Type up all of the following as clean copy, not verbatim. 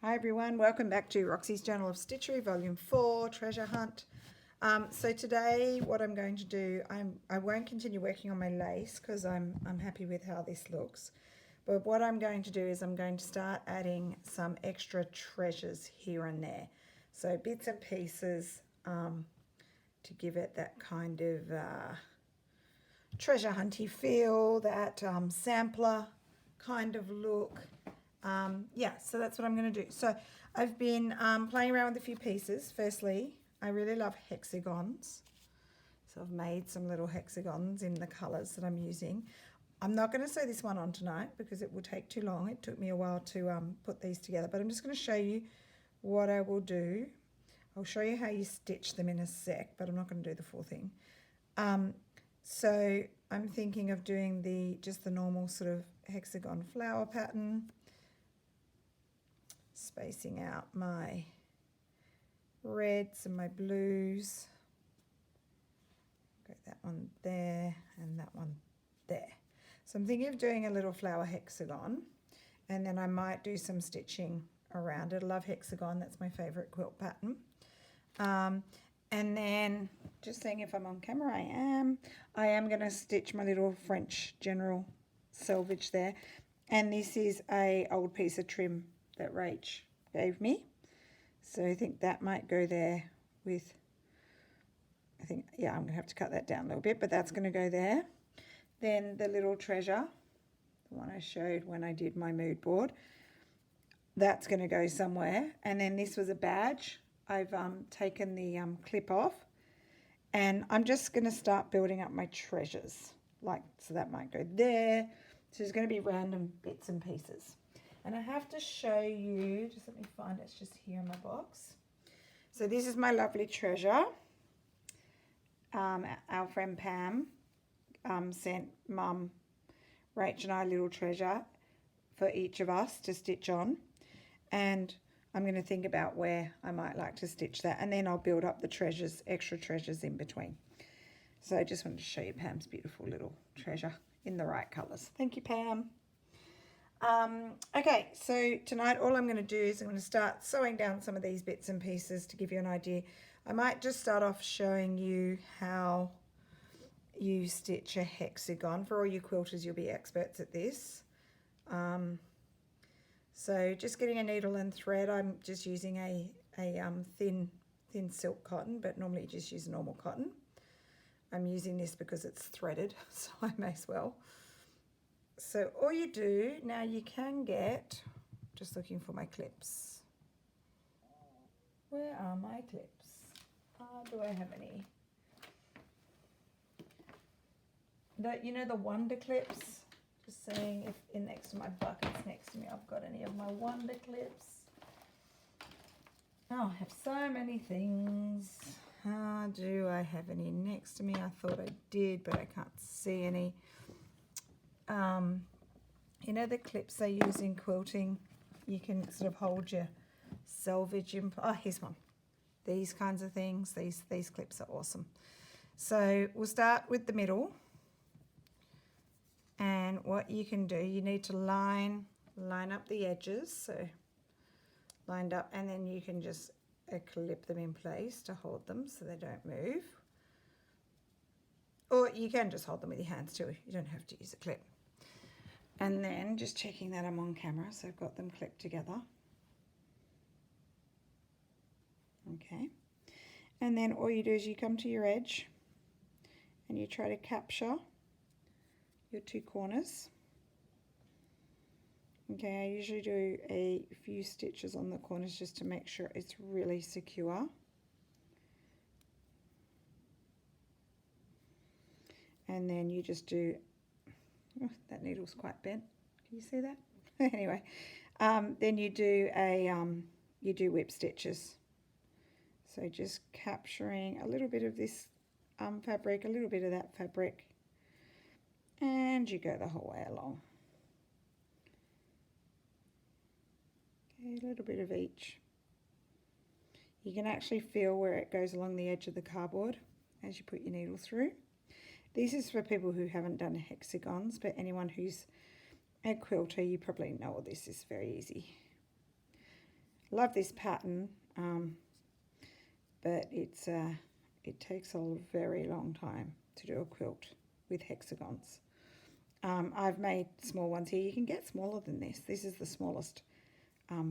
Hi everyone, welcome back to Roxy's Journal of Stitchery, Volume 4, Treasure Hunt. So today what I'm going to do, I won't continue working on my lace because I'm happy with how this looks. But what I'm going to do is I'm going to start adding some extra treasures here and there. So bits and pieces to give it that kind of treasure hunty feel, that sampler kind of look. Yeah, so that's what I'm going to do. So I've been playing around with a few pieces. Firstly, I really love hexagons. So I've made some little hexagons in the colours that I'm using. I'm not going to sew this one on tonight because it will take too long. It took me a while to put these together, but I'm just going to show you what I will do. I'll show you how you stitch them in a sec, but I'm not going to do the full thing. So I'm thinking of doing just the normal sort of hexagon flower pattern, spacing out my reds and my blues. Got that one there and that one there. So I'm thinking of doing a little flower hexagon, and then I might do some stitching around it. I love hexagon, that's my favourite quilt pattern. And then just seeing if I'm on camera, I am going to stitch my little French general selvage there. And this is a old piece of trim that Rach gave me. So I think that might go there with, I'm going to have to cut that down a little bit, but that's going to go there. Then the little treasure, the one I showed when I did my mood board, that's going to go somewhere. And then this was a badge. I've taken the clip off, and I'm just going to start building up my treasures. So that might go there. So there's going to be random bits and pieces. And I have to show you, just let me find it, it's just here in my box. So this is my lovely treasure. Our friend Pam sent Mum, Rach and I a little treasure for each of us to stitch on. And I'm going to think about where I might like to stitch that, and then I'll build up the treasures, extra treasures in between. So I just wanted to show you Pam's beautiful little treasure in the right colours. Thank you, Pam. Okay, so tonight all I'm going to do is I'm going to start sewing down some of these bits and pieces to give you an idea. I might just start off showing you how you stitch a hexagon. For all you quilters, you'll be experts at this. So just getting a needle and thread. I'm just using a thin silk cotton, but normally you just use normal cotton. I'm using this because it's threaded, so I may as well. So all you do, now you can get, just looking for my clips. Where are my clips? Do I have any? You know the Wonder clips? Just seeing if in next to my buckets next to me I've got any of my Wonder clips. Oh, I have so many things. Do I have any next to me? I thought I did, but I can't see any. You know the clips they use in quilting? You can sort of hold your selvage in. Oh, here's one. These kinds of things. These clips are awesome. So we'll start with the middle. And what you can do, you need to line up the edges, so lined up, and then you can just clip them in place to hold them so they don't move. Or you can just hold them with your hands too. You don't have to use a clip. And then just checking that I'm on camera, so I've got them clipped together. Okay. And then all you do is you come to your edge and you try to capture your two corners. Okay, I usually do a few stitches on the corners just to make sure it's really secure. And then you just do, oh, that needle's quite bent. Can you see that? Anyway, then you do whip stitches. So just capturing a little bit of this fabric, a little bit of that fabric, and you go the whole way along. Okay, a little bit of each. You can actually feel where it goes along the edge of the cardboard as you put your needle through. This is for people who haven't done hexagons, but anyone who's a quilter, you probably know all this is very easy. Love this pattern, but it takes a very long time to do a quilt with hexagons. I've made small ones here. You can get smaller than this. This is the smallest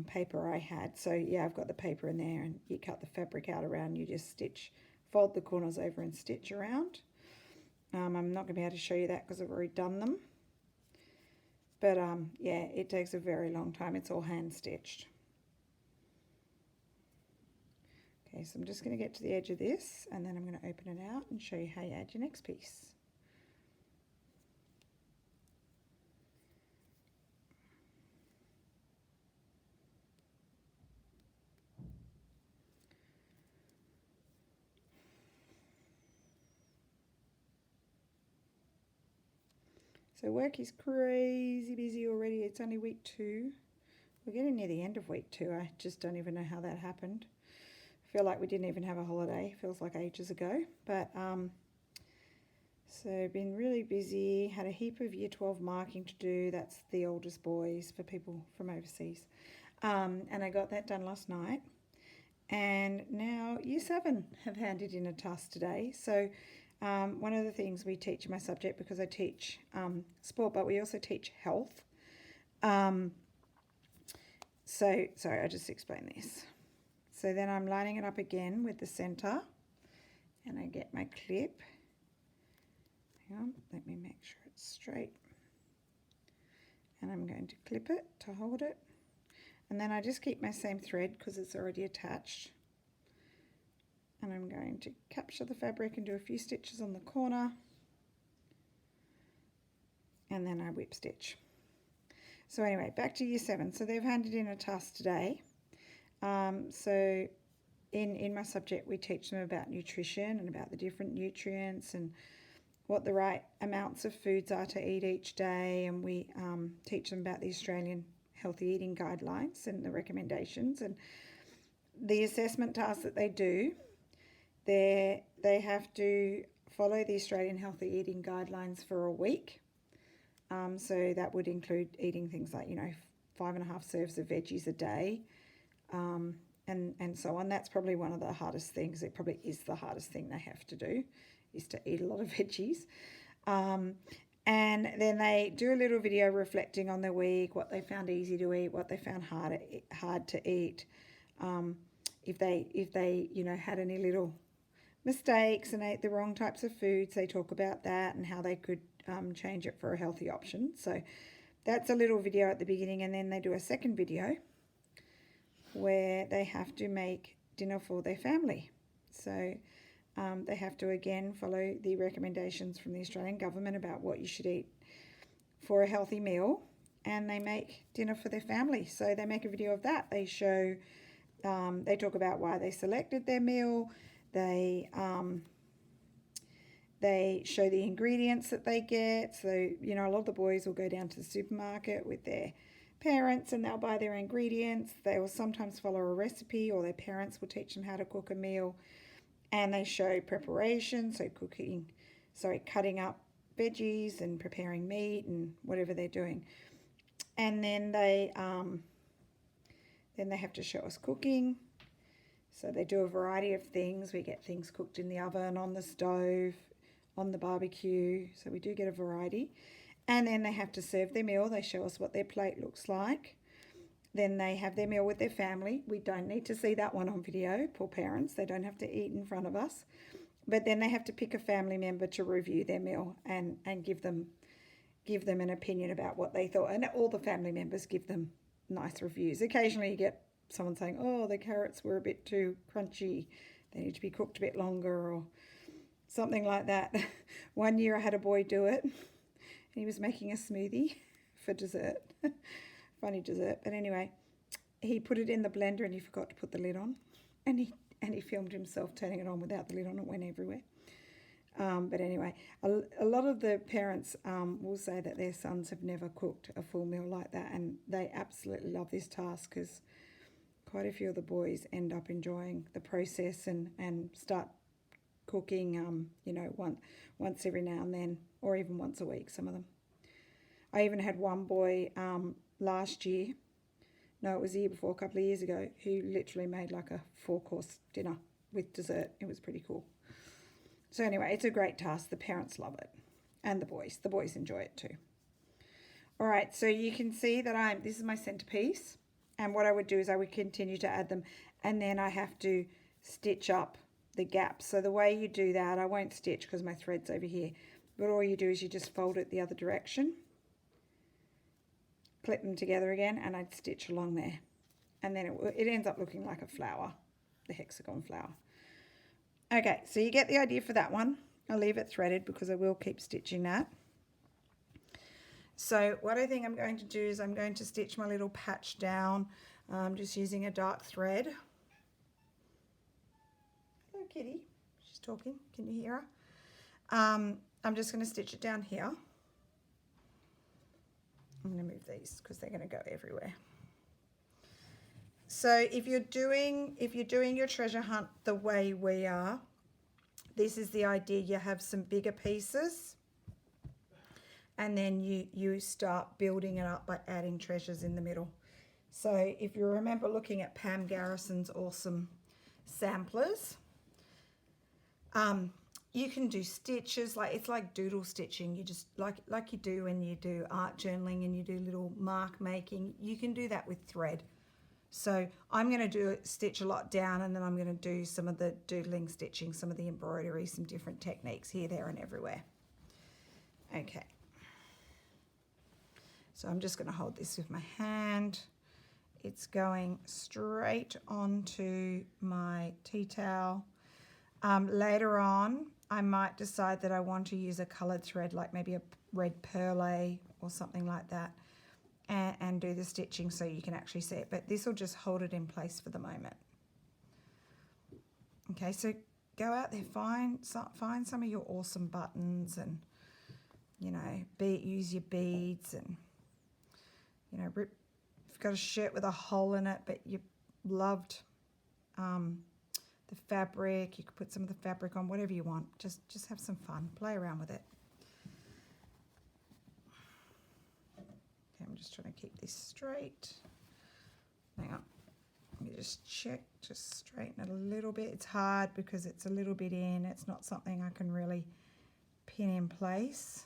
paper I had. So yeah, I've got the paper in there, and you cut the fabric out around. You just stitch, fold the corners over and stitch around. I'm not going to be able to show you that because I've already done them. But yeah, it takes a very long time. It's all hand stitched. Okay, so I'm just going to get to the edge of this, and then I'm going to open it out and show you how you add your next piece. So work is crazy busy already. It's only week 2. We're getting near the end of week 2. I just don't even know how that happened. I feel like we didn't even have a holiday. Feels like ages ago. But so been really busy. Had a heap of year 12 marking to do. That's the oldest boys for people from overseas. And I got that done last night. And now year 7 have handed in a task today. So one of the things we teach in my subject, because I teach sport, but we also teach health. So, sorry, I just explained this. So then I'm lining it up again with the center, and I get my clip. Hang on, let me make sure it's straight. And I'm going to clip it to hold it. And then I just keep my same thread because it's already attached. And I'm going to capture the fabric and do a few stitches on the corner. And then I whip stitch. So anyway, back to year 7. So they've handed in a task today. So in my subject, we teach them about nutrition and about the different nutrients and what the right amounts of foods are to eat each day. And we teach them about the Australian healthy eating guidelines and the recommendations. And the assessment tasks that they do, they have to follow the Australian healthy eating guidelines for a week. So that would include eating things like, 5.5 serves of veggies a day, and so on. That's probably one of the hardest things. It probably is the hardest thing they have to do, is to eat a lot of veggies. And then they do a little video reflecting on their week, what they found easy to eat, what they found hard to eat. If they had any little mistakes and ate the wrong types of foods, they talk about that and how they could change it for a healthy option. So that's a little video at the beginning, and then they do a second video where they have to make dinner for their family. So they have to again follow the recommendations from the Australian government about what you should eat for a healthy meal, and they make dinner for their family. So they make a video of that. They show, they talk about why they selected their meal. They show the ingredients that they get. So, a lot of the boys will go down to the supermarket with their parents and they'll buy their ingredients. They will sometimes follow a recipe, or their parents will teach them how to cook a meal. And they show preparation, so cutting up veggies and preparing meat and whatever they're doing. And then they have to show us cooking. So they do a variety of things. We get things cooked in the oven, on the stove, on the barbecue. So we do get a variety. And then they have to serve their meal. They show us what their plate looks like. Then they have their meal with their family. We don't need to see that one on video. Poor parents. They don't have to eat in front of us. But then they have to pick a family member to review their meal and give them an opinion about what they thought. And all the family members give them nice reviews. Occasionally you get someone saying, oh, the carrots were a bit too crunchy. They need to be cooked a bit longer, or something like that. One year I had a boy do it. He was making a smoothie for dessert. Funny dessert. But anyway, he put it in the blender and he forgot to put the lid on. And he filmed himself turning it on without the lid on. It went everywhere. But anyway, a lot of the parents will say that their sons have never cooked a full meal like that, and they absolutely love this task because quite a few of the boys end up enjoying the process and start cooking, once every now and then, or even once a week, some of them. I even had one boy last year no, it was the year before, a couple of years ago, who literally made like a 4-course dinner with dessert. It was pretty cool. So anyway, it's a great task. The parents love it. And the boys enjoy it too. All right, so you can see that this is my centerpiece. And what I would do is I would continue to add them. And then I have to stitch up the gaps. So the way you do that, I won't stitch because my thread's over here. But all you do is you just fold it the other direction. Clip them together again, and I'd stitch along there. And then it ends up looking like a flower, the hexagon flower. Okay, so you get the idea for that one. I'll leave it threaded because I will keep stitching that. So what I think I'm going to do is I'm going to stitch my little patch down, just using a dark thread. Hello, kitty. She's talking. Can you hear her? I'm just going to stitch it down here. I'm going to move these because they're going to go everywhere. So if you're doing your treasure hunt the way we are, this is the idea. You have some bigger pieces, and then you start building it up by adding treasures in the middle. So if you remember looking at Pam Garrison's awesome samplers, you can do stitches, it's like doodle stitching. You just like you do when you do art journaling and you do little mark making. You can do that with thread. So I'm going to stitch a lot down, and then I'm going to do some of the doodling stitching, some of the embroidery, some different techniques here, there, and everywhere. Okay. So I'm just going to hold this with my hand. It's going straight onto my tea towel. Later on, I might decide that I want to use a coloured thread, like maybe a red perlé or something like that, and do the stitching so you can actually see it. But this will just hold it in place for the moment. Okay, so go out there, find some of your awesome buttons, and use your beads, and if you've got a shirt with a hole in it, but you loved the fabric, you could put some of the fabric on, whatever you want. Just have some fun, play around with it. Okay, I'm just trying to keep this straight. Hang on, let me just check, just straighten it a little bit. It's hard because it's a little bit in. It's not something I can really pin in place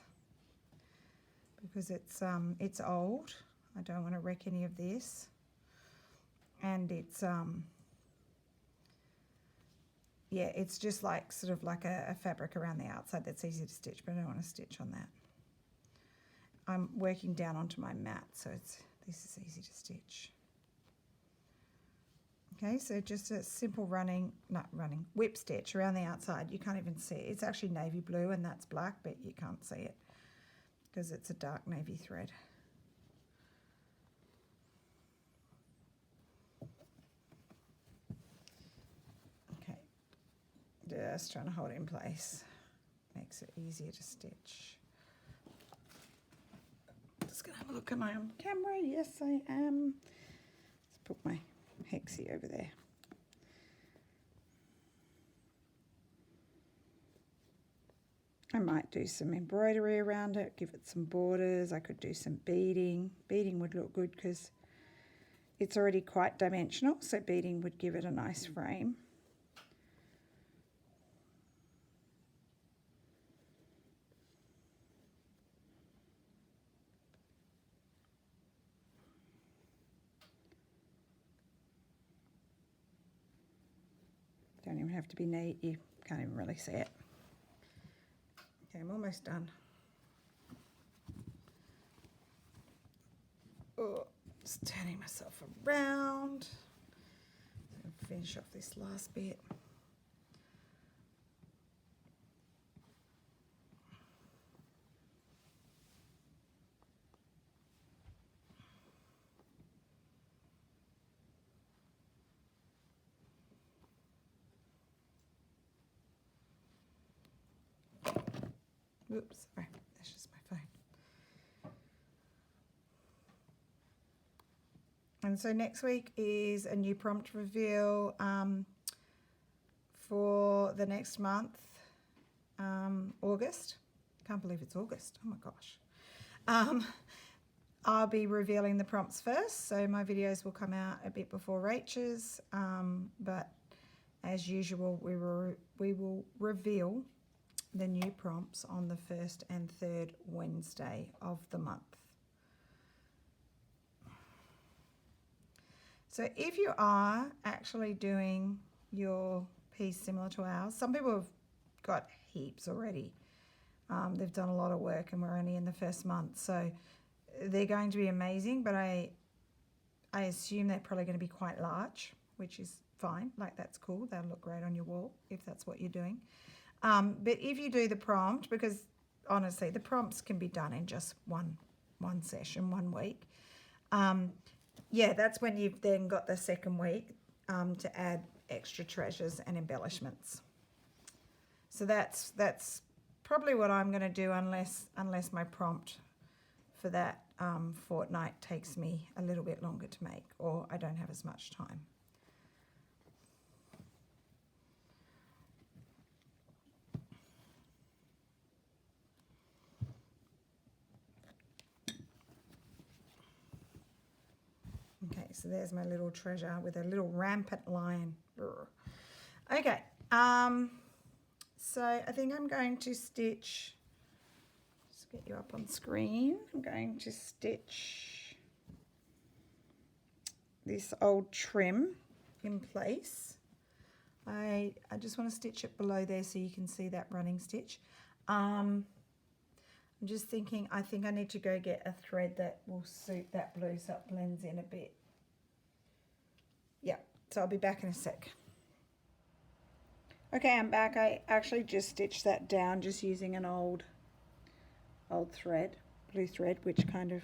because it's old. I don't want to wreck any of this, and it's yeah, it's just like sort of like a fabric around the outside that's easy to stitch, but I don't want to stitch on that. I'm working down onto my mat, so this is easy to stitch. Okay, so just a simple whip stitch around the outside. You can't even see it. It's actually navy blue and that's black, but you can't see it because it's a dark navy thread. Just trying to hold it in place. Makes it easier to stitch. Just going to have a look at my own camera. Yes, I am. Let's put my hexie over there. I might do some embroidery around it, give it some borders. I could do some beading. Beading would look good because it's already quite dimensional, so beading would give it a nice frame. Don't even have to be neat, you can't even really see it. Okay, I'm almost done. Oh, just turning myself around. Finish off this last bit. Oops, sorry, that's just my phone. And so next week is a new prompt reveal for the next month, August. Can't believe it's August, oh my gosh. I'll be revealing the prompts first, so my videos will come out a bit before Rachel's, but as usual, we will reveal the new prompts on the first and third Wednesday of the month. So if you are actually doing your piece similar to ours, some people have got heaps already. They've done a lot of work and we're only in the first month, so they're going to be amazing, but I assume they're probably going to be quite large, which is fine. Like, that's cool. They'll look great on your wall if that's what you're doing. But if you do the prompt, because honestly, the prompts can be done in just one session, 1 week. Yeah, that's when you've then got the second week to add extra treasures and embellishments. So that's probably what I'm going to do, unless my prompt for that fortnight takes me a little bit longer to make, or I don't have as much time. Okay, so there's my little treasure with a little rampant lion. Okay, so I think I'm going to stitch, just get you up on screen, I'm going to stitch this old trim in place. I just want to stitch it below there so you can see that running stitch. I'm just thinking, I think I need to go get a thread that will suit that blue so it blends in a bit. Yeah, so I'll be back in a sec. Okay, I'm back. I actually just stitched that down just using an old thread, blue thread, which kind of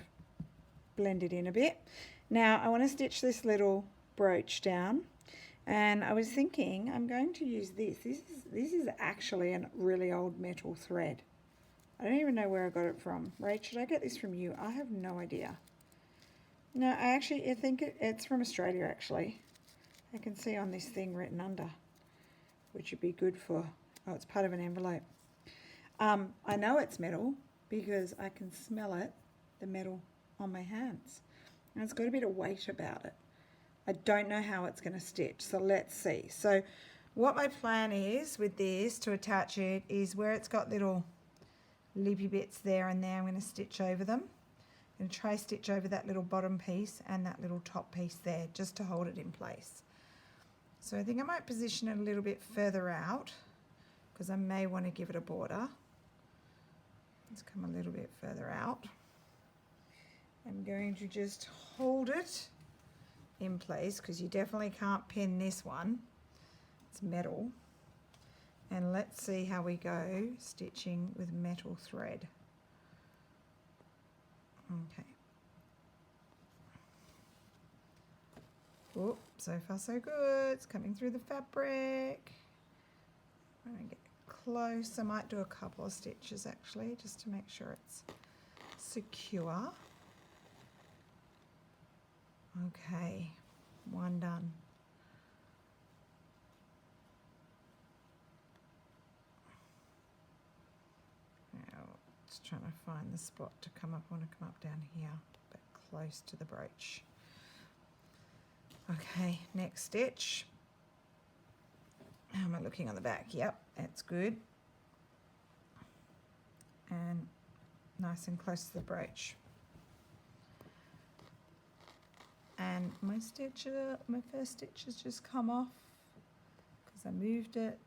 blended in a bit. Now I want to stitch this little brooch down, and I was thinking I'm going to use this. This is actually a really old metal thread. I don't even know where I got it from. Rach, did I get this from you? I have no idea. No, I think it's from Australia, actually. I can see on this thing written under, which would be good for, oh, it's part of an envelope. I know it's metal because I can smell it, the metal on my hands. And it's got a bit of weight about it. I don't know how it's going to stitch, so let's see. So what my plan is with this to attach it is where it's got little loopy bits there and there, I'm going to stitch over them. I'm going to try stitch over that little bottom piece and that little top piece there just to hold it in place. So I think I might position it a little bit further out because I may want to give it a border. Let's come a little bit further out. I'm going to just hold it in place because you definitely can't pin this one. It's metal. And let's see how we go stitching with metal thread. Okay. Oh, so far so good. It's coming through the fabric. I'm going to get close. I might do a couple of stitches actually, just to make sure it's secure. Okay, one done. Just trying to find the spot to come up. I want to come up down here, but close to the brooch. Okay, next stitch. How am I looking on the back? Yep, that's good. And nice and close to the brooch. And my first stitch has just come off because I moved it.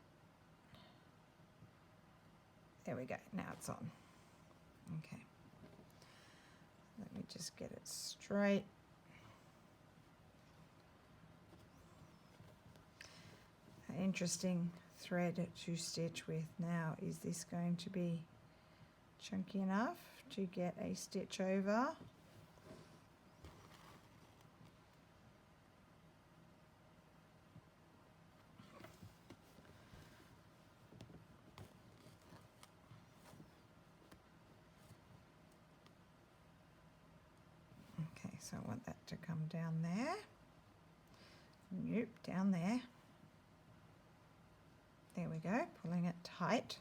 There we go, now it's on. Okay, let me just get it straight. An interesting thread to stitch with now. Is this going to be chunky enough to get a stitch over? So I want that to come down there. Nope, down there. There we go, pulling it tight.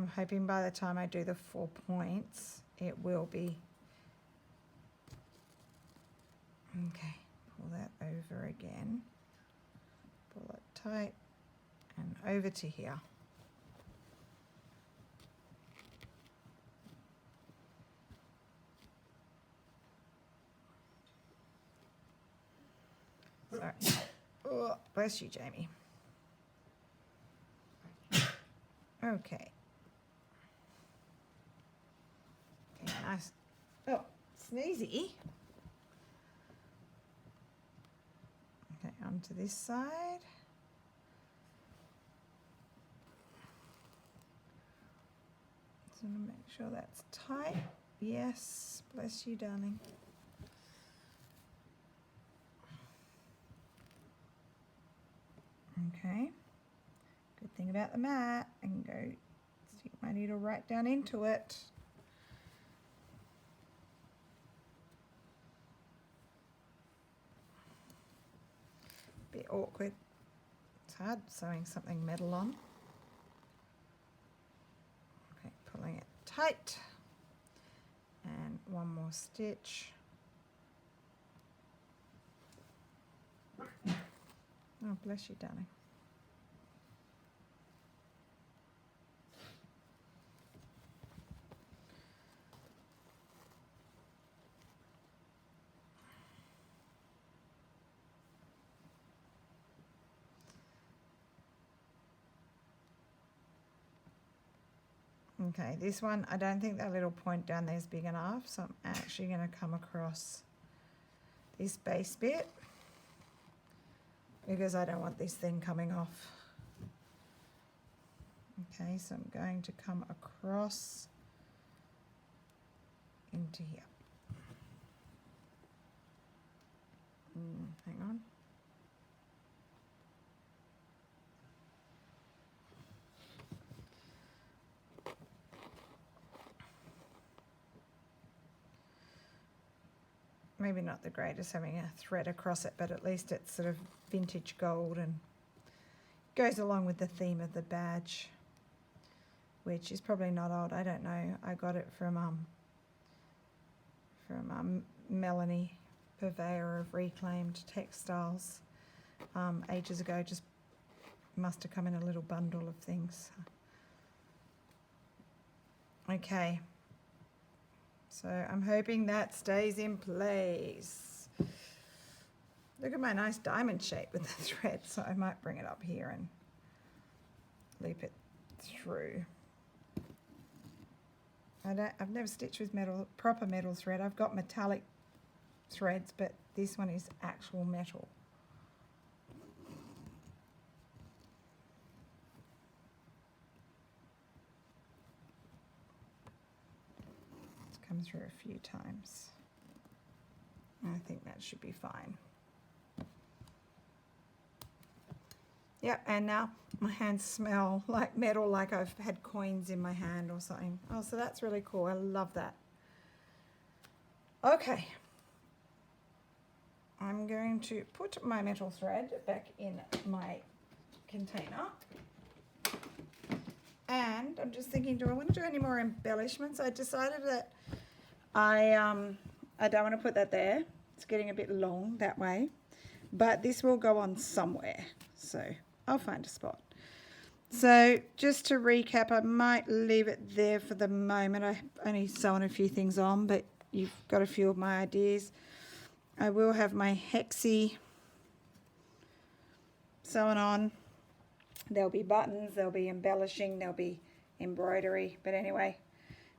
I'm hoping by the time I do the 4 points, it will be. Okay, pull that over again, pull it tight and over to here. Sorry. Oh, bless you, Jamie. Okay. Okay, nice. Oh, sneezy. Okay, onto this side. So I'm going to make sure that's tight. Yes, bless you, darling. Okay. Good thing about the mat, I can go stick my needle right down into it. Bit awkward. It's hard sewing something metal on. Okay, pulling it tight. And one more stitch. Oh, bless you, darling. Okay, this one, I don't think that little point down there is big enough, so I'm actually going to come across this base bit because I don't want this thing coming off. Okay, so I'm going to come across into here. Hang on. Maybe not the greatest having a thread across it, but at least it's sort of vintage gold and goes along with the theme of the badge, which is probably not old. I don't know. I got it from Melanie, purveyor of reclaimed textiles, ages ago. Just must have come in a little bundle of things. Okay. So I'm hoping that stays in place. Look at my nice diamond shape with the thread, so I might bring it up here and loop it through. I've never stitched with proper metal thread. I've got metallic threads, but this one is actual metal. Come through a few times. I think that should be fine. Yep, and now my hands smell like metal, like I've had coins in my hand or something. Oh, so that's really cool. I love that. Okay. I'm going to put my metal thread back in my container. And I'm just thinking, do I want to do any more embellishments? I decided that I don't want to put that there. It's getting a bit long that way. But this will go on somewhere. So I'll find a spot. So just to recap, I might leave it there for the moment. I only sewn a few things on, but you've got a few of my ideas. I will have my hexie sewn on. There'll be buttons, there'll be embellishing, there'll be embroidery. But anyway,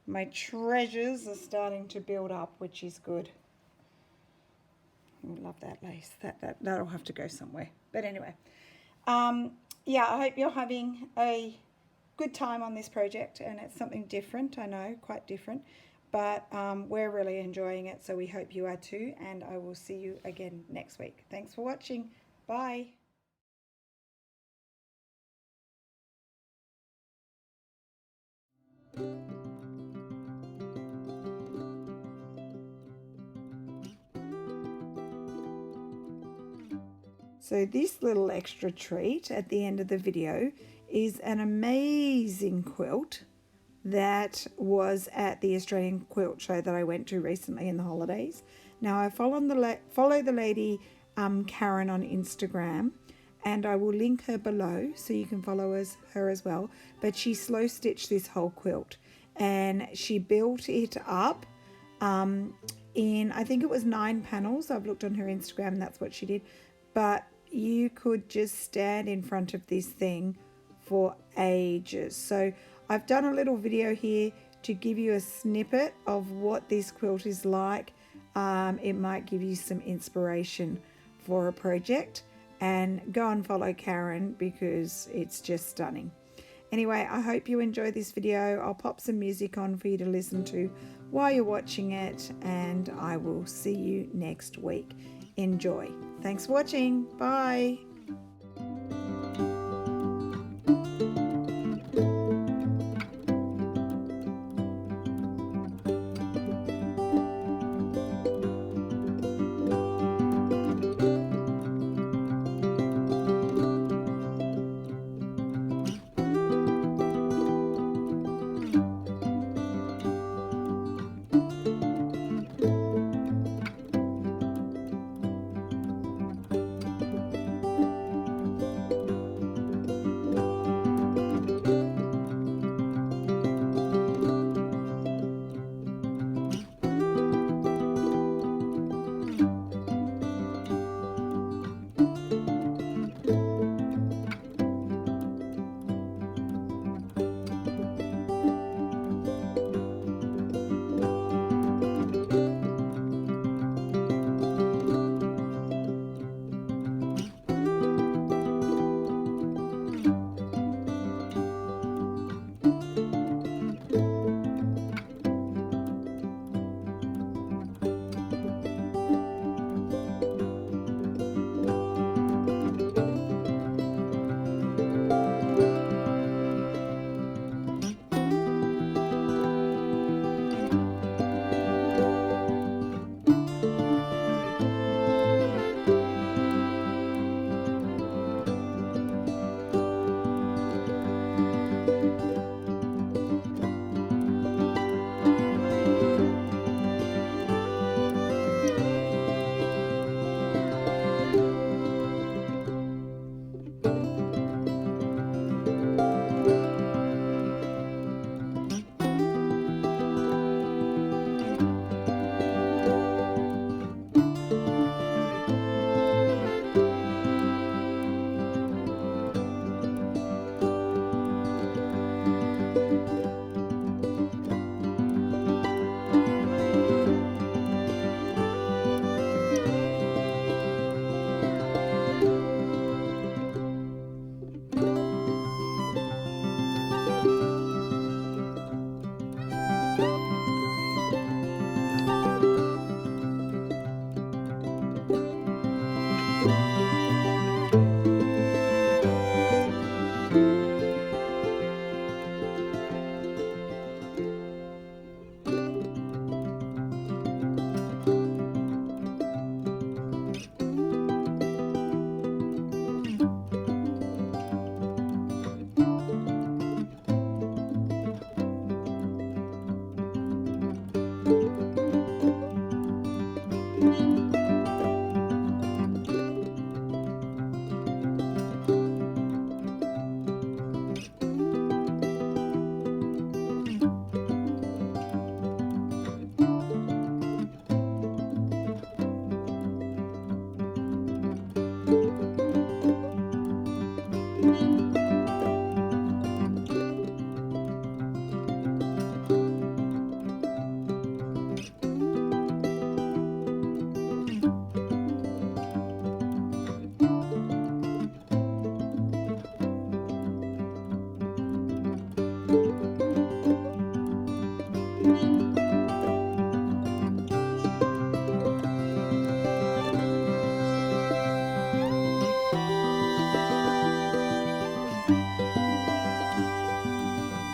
my treasures are starting to build up, which is good. I love that lace. That'll have to go somewhere. But anyway, yeah, I hope you're having a good time on this project, and it's something different, I know, quite different. But we're really enjoying it, so we hope you are too, and I will see you again next week. Thanks for watching. Bye. So this little extra treat at the end of the video is an amazing quilt that was at the Australian Quilt Show that I went to recently in the holidays. Now I follow the lady Karen on Instagram, and I will link her below so you can follow her as well. But she slow stitched this whole quilt, and she built it up in, I think it was 9 panels. I've looked on her Instagram and that's what she did. But you could just stand in front of this thing for ages. So I've done a little video here to give you a snippet of what this quilt is like. It might give you some inspiration for a project, and go and follow Karen because it's just stunning. Anyway, I hope you enjoy this video. I'll pop some music on for you to listen to while you're watching it, and I will see you next week. Enjoy. Thanks for watching. Bye.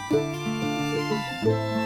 Thank you.